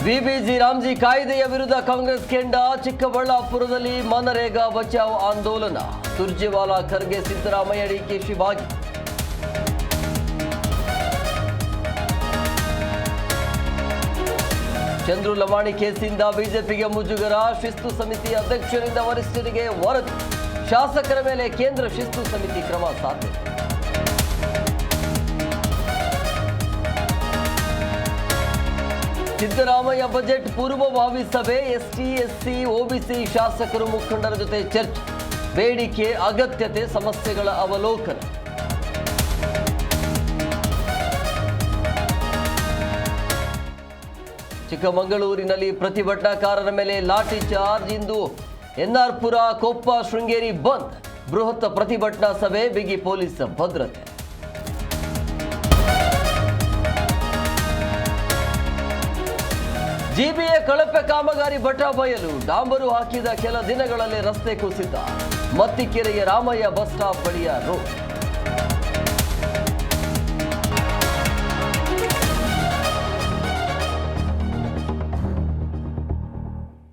VBG Ramji ಕಾಯ್ದೆಯ ವಿರುದ್ಧ ಕಾಂಗ್ರೆಸ್ ಕೆಂಡ. ಚಿಕ್ಕಬಳ್ಳಾಪುರದಲ್ಲಿ ಮನರೇಗಾ ಬಚಾವ್ ಆಂದೋಲನ. ಸುರ್ಜೇವಾಲಾ, ಖರ್ಗೆ, ಸಿದ್ದರಾಮಯ್ಯ, ಡಿಕೆಶಿ ಭಾಗಿ. ಚಂದ್ರು ಲಮಾಣಿ ಕೇಸಿಂದ ಬಿಜೆಪಿಗೆ ಮುಜುಗರ. ಶಿಸ್ತು ಸಮಿತಿ ಅಧ್ಯಕ್ಷರಿಂದ ವರಿಷ್ಠರಿಗೆ ವರದಿ. ಶಾಸಕರ ಮೇಲೆ ಕೇಂದ್ರ ಶಿಸ್ತು ಸಮಿತಿ ಕ್ರಮ ಸಾಧ್ಯತೆ. ಸಿದ್ದರಾಮಯ್ಯ ಬಜೆಟ್ ಪೂರ್ವಭಾವಿ ಸಭೆ. ಎಸ್ಟಿ, ಎಸ್ಸಿ, ಒಬಿಸಿ ಶಾಸಕರು, ಮುಖಂಡರ ಜೊತೆ ಚರ್ಚೆ. ಬೇಡಿಕೆ, ಅಗತ್ಯತೆ, ಸಮಸ್ಯೆಗಳ ಅವಲೋಕನ. ಚಿಕ್ಕಮಗಳೂರಿನಲ್ಲಿ ಪ್ರತಿಭಟನಾಕಾರರ ಮೇಲೆ ಲಾಠಿ ಚಾರ್ಜ್. ಇಂದು ಎನ್ಆರ್ಪುರ, ಕೊಪ್ಪ, ಶೃಂಗೇರಿ ಬಂದ್. ಬೃಹತ್ ಪ್ರತಿಭಟನಾ ಸಭೆ, ಬಿಗಿ ಪೊಲೀಸ್ ಭದ್ರತೆ. ಜಿಬಿಎ ಕಳಪೆ ಕಾಮಗಾರಿ ಬಟಬಯಲು. ಡಾಂಬರು ಹಾಕಿದ ಕೆಲ ದಿನಗಳಲ್ಲಿ ರಸ್ತೆ ಕುಸಿತ. ಮತ್ತಿಕೆರೆಯ ರಾಮಯ್ಯ ಬಸ್ ಸ್ಟಾಪ್ ಬಳಿಯ ರೋಡ್.